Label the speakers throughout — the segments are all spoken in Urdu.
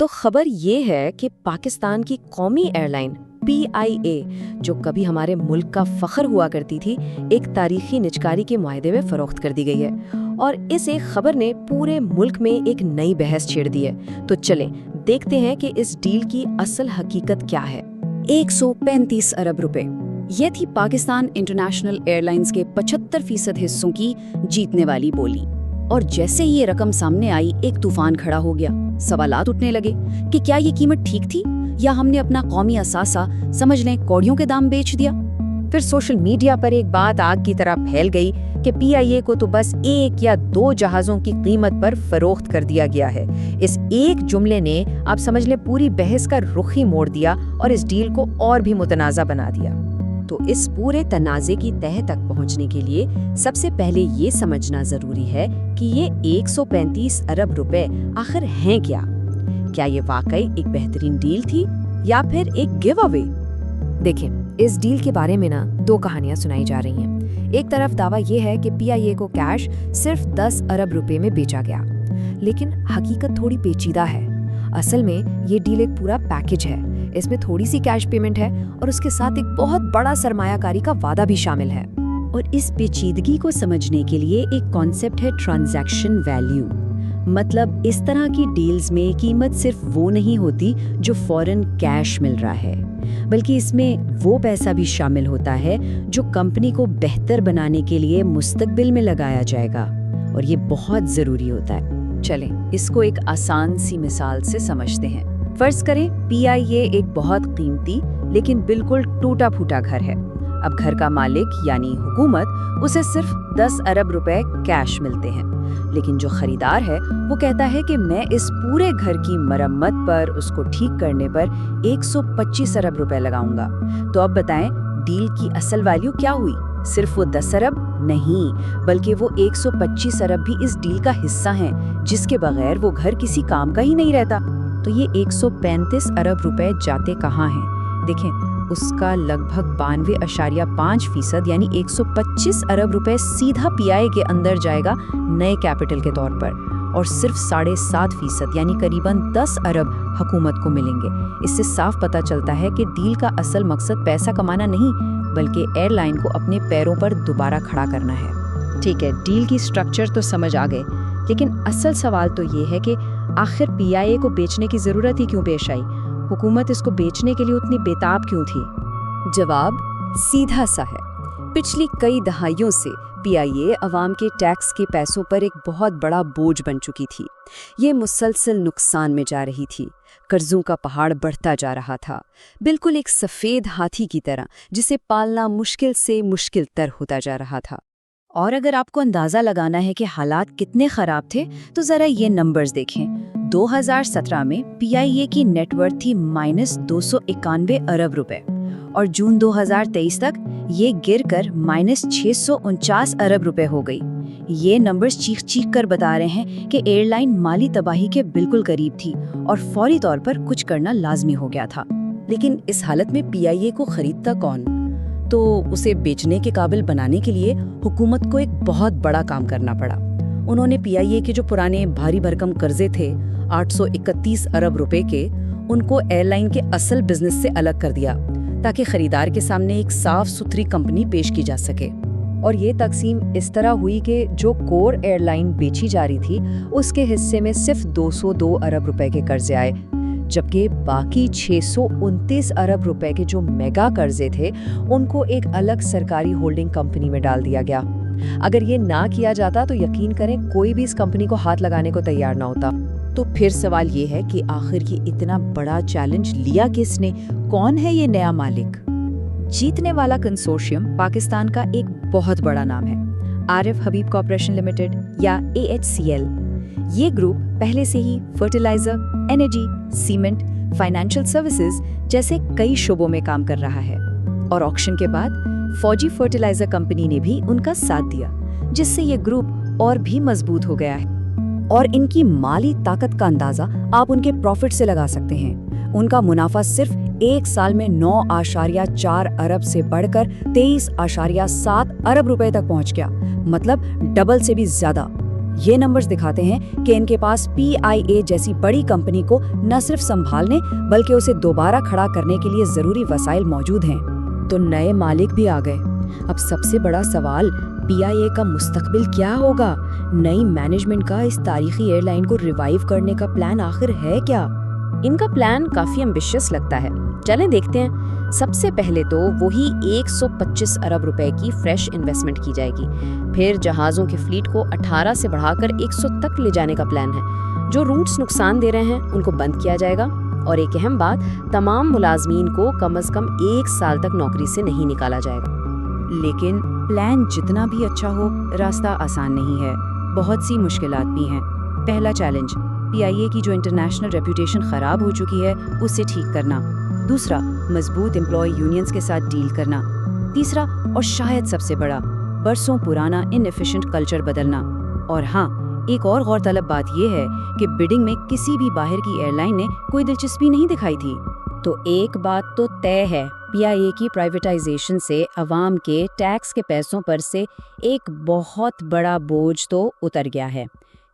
Speaker 1: تو خبر یہ ہے کہ پاکستان کی قومی ایئر لائن PIA، جو کبھی ہمارے ملک کا فخر ہوا کرتی تھی، ایک تاریخی نجکاری کے معاہدے میں فروخت کر دی گئی ہے، اور اس ایک خبر نے پورے ملک میں ایک نئی بحث چھیڑ دی ہے۔ تو چلیں دیکھتے ہیں کہ اس ڈیل کی اصل حقیقت کیا ہے۔
Speaker 2: 135 ارب روپے، یہ تھی پاکستان انٹرنیشنل ایئر لائنز کے 75% حصوں کی جیتنے والی بولی۔ اور جیسے ہی یہ رقم سامنے آئی، ایک طوفان کھڑا ہو گیا۔ سوالات اٹھنے لگے کہ کیا یہ قیمت ٹھیک تھی، یا ہم نے اپنا قومی اثاثہ سمجھ لیں کوڑیوں کے دام بیچ دیا۔
Speaker 1: پھر سوشل میڈیا پر ایک بات آگ کی طرح پھیل گئی کہ PIA کو تو بس 1 یا 2 جہازوں کی قیمت پر فروخت کر دیا گیا ہے۔ اس ایک جملے نے آپ سمجھ لیں پوری بحث کا رخ ہی موڑ دیا اور اس ڈیل کو اور بھی متنازع بنا دیا۔ تو اس پورے تنازع کی تہہ تک پہنچنے کے لیے سب سے پہلے یہ سمجھنا ضروری ہے کہ یہ 135 ارب روپے آخر ہیں کیا؟ کیا یہ واقعی ایک بہترین ڈیل تھی یا پھر ایک گیو اوے؟ دیکھیں، اس ڈیل کے بارے میں 2 کہانیاں سنائی جا رہی ہیں۔ ایک طرف دعویٰ یہ ہے کہ PIA کو کیش صرف 10 ارب روپے میں بیچا گیا، لیکن حقیقت تھوڑی پیچیدہ ہے۔ اصل میں یہ ڈیل ایک پورا پیکج ہے۔ اس میں تھوڑی سی کیش پیمنٹ ہے اور اس کے ساتھ ایک بہت بڑا سرمایہ کاری کا وعدہ بھی شامل ہے۔
Speaker 2: اور اس پیچیدگی کو سمجھنے کے لیے ایک کانسیپٹ ہے ٹرانزیکشن ویلیو۔ مطلب اس طرح کی ڈیلز میں قیمت صرف وہ نہیں ہوتی جو فوراً کیش مل رہا ہے، بلکہ اس میں وہ پیسہ بھی شامل ہوتا ہے جو کمپنی کو بہتر بنانے کے لیے مستقبل میں لگایا جائے گا، اور یہ بہت ضروری ہوتا ہے۔ چلیں اس کو ایک آسان سی مثال سے سمجھتے ہیں۔ فرض کریں PIA ایک بہت قیمتی لیکن بالکل ٹوٹا پھوٹا گھر ہے۔ اب گھر کا مالک یعنی حکومت اسے صرف 10 ارب روپے کیش ملتے ہیں، لیکن جو خریدار ہے وہ کہتا ہے کہ میں اس پورے گھر کی مرمت پر، اس کو ٹھیک کرنے پر 125 ارب روپے لگاؤں گا۔ تو اب بتائیں ڈیل کی اصل ویلیو کیا ہوئی؟ صرف وہ 10 ارب نہیں، بلکہ وہ 125 ارب بھی اس ڈیل کا حصہ ہیں، جس کے بغیر وہ گھر کسی کام کا ہی نہیں رہتا۔ تو یہ 135 ارب روپے جاتے کہاں ہیں؟ دیکھیں، اس کا لگ بھگ 92.5% یعنی 125 ارب روپے سیدھا PIA کے اندر جائے گا نئے کیپٹل کے طور پر، اور صرف 7.5% یعنی قریباً 10 ارب حکومت کو ملیں گے۔ اس سے صاف پتہ چلتا ہے کہ ڈیل کا اصل مقصد پیسہ کمانا نہیں، بلکہ ایئر لائن کو اپنے پیروں پر دوبارہ کھڑا کرنا ہے۔ ٹھیک ہے، ڈیل کی سٹرکچر تو سمجھ آ گئے، لیکن اصل سوال تو یہ ہے کہ آخر PIA کو بیچنے کی ضرورت ہی کیوں پیش آئی؟ حکومت اس کو بیچنے کے لیے اتنی بےتاب کیوں تھی؟ جواب سیدھا سا ہے۔ پچھلی کئی دہائیوں سے PIA عوام کے ٹیکس کے پیسوں پر ایک بہت بڑا بوجھ بن چکی تھی۔ یہ مسلسل نقصان میں جا رہی تھی، قرضوں کا پہاڑ بڑھتا جا رہا تھا، بالکل ایک سفید ہاتھی کی طرح جسے پالنا مشکل سے مشکل تر ہوتا جا رہا تھا۔ اور اگر آپ کو اندازہ لگانا ہے کہ حالات کتنے خراب تھے تو ذرا یہ نمبرز دیکھیں۔ 2017 میں PIA کی نیٹ ورتھ تھی -291 ارب روپے، اور جون 2023 تک یہ گر کر -649 ارب روپے ہو گئی۔ یہ نمبرز چیخ چیخ کر بتا رہے ہیں کہ ایئر لائن مالی تباہی کے بالکل قریب تھی اور فوری طور پر کچھ کرنا لازمی ہو گیا تھا۔
Speaker 1: لیکن اس حالت میں PIA کو خریدتا کون؟ تو اسے بیچنے کے قابل بنانے کے لیے حکومت کو ایک بہت بڑا کام کرنا پڑا۔ انہوں نے PIA کے جو پرانے بھاری بھرکم قرضے تھے 831 ارب روپے کے، ان کو ایئر لائن کے اصل بزنس سے الگ کر دیا تاکہ خریدار کے سامنے ایک صاف ستھری کمپنی پیش کی جا سکے۔ اور یہ تقسیم اس طرح ہوئی کہ جو کور ایئر لائن بیچی جا رہی تھی اس کے حصے میں صرف 202 ارب روپے کے قرضے آئے، جبکہ باقی 629 ارب روپے کے جو میگا قرضے تھے ان کو ایک الگ سرکاری ہولڈنگ کمپنی میں ڈال دیا گیا۔ اگر یہ نہ کیا جاتا تو یقین کریں کوئی بھی اس کمپنی کو ہاتھ لگانے کو تیار نہ ہوتا۔ تو پھر سوال یہ ہے کہ آخر یہ اتنا بڑا چیلنج لیا کس نے؟ کون ہے یہ نیا مالک؟
Speaker 2: جیتنے والا کنسورشیم پاکستان کا ایک بہت بڑا نام ہے، عارف حبیب کارپوریشن لمیٹڈ یا AHCL۔ یہ گروپ پہلے سے ہی fertilizer, energy, cement, financial services جیسے کئی شعبوں میں کام کر رہا ہے، اور آکشن کے بعد فوجی فرٹیلائزر کمپنی نے بھی ان کا ساتھ دیا، جس سے یہ گروپ اور بھی مضبوط ہو گیا ہے۔ اور ان کی مالی طاقت کا اندازہ آپ ان کے پروفٹ سے لگا سکتے ہیں۔ ان کا منافع صرف ایک سال میں 9.4 ارب سے بڑھ کر 23.7 ارب روپے تک پہنچ گیا، مطلب ڈبل سے بھی زیادہ۔ یہ نمبرز دکھاتے ہیں کہ ان کے پاس PIA جیسی بڑی کمپنی کو نہ صرف سنبھالنے بلکہ اسے دوبارہ کھڑا کرنے کے لیے ضروری وسائل موجود ہیں۔ تو نئے مالک بھی آ گئے۔ اب سب سے بڑا سوال PIA کا مستقبل کیا ہوگا؟ نئی مینجمنٹ کا اس تاریخی ایئر لائن کو ریوائیو کرنے کا پلان آخر ہے کیا؟
Speaker 1: ان کا پلان کافی ایمبیشیس لگتا ہے، چلیں دیکھتے ہیں۔ سب سے پہلے تو وہی 125 ارب روپے کی فریش انویسٹمنٹ کی جائے گی، پھر جہازوں کی فلیٹ کو 18 سے بڑھا کر 100 تک لے جانے کا پلان ہے۔ جو روٹس نقصان دے رہے ہیں ان کو بند کیا جائے گا، اور ایک اہم بات، تمام ملازمین کو کم از کم 1 سال تک نوکری سے نہیں نکالا جائے گا۔
Speaker 2: لیکن پلان جتنا بھی اچھا ہو، راستہ آسان نہیں ہے، بہت سی مشکلات بھی ہیں۔ پہلا چیلنج PIA کی جو انٹرنیشنل ریپوٹیشن خراب ہو چکی ہے اسے ٹھیک کرنا۔ دوسرا، مضبوط امپلائی یونینز کے ساتھ ڈیل کرنا۔ تیسرا اور شاید سب سے بڑا، برسوں پرانا انیفیشینٹ کلچر بدلنا۔ اور ہاں، ایک اور غور طلب بات یہ ہے کہ بڈنگ میں کسی بھی باہر کی ایئر لائن نے کوئی دلچسپی نہیں دکھائی تھی۔
Speaker 1: تو ایک بات تو طے ہے، PIA کی پرائیویٹائزیشن سے عوام کے ٹیکس کے پیسوں پر سے ایک بہت بڑا بوجھ تو اتر گیا ہے۔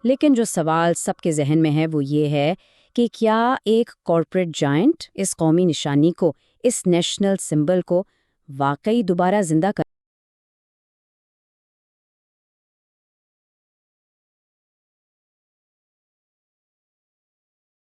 Speaker 1: لیکن جو سوال سب کے ذہن میں ہے وہ یہ ہے کہ کیا ایک کارپوریٹ جائنٹ اس قومی نشانی کو، اس نیشنل سمبل کو واقعی دوبارہ زندہ کر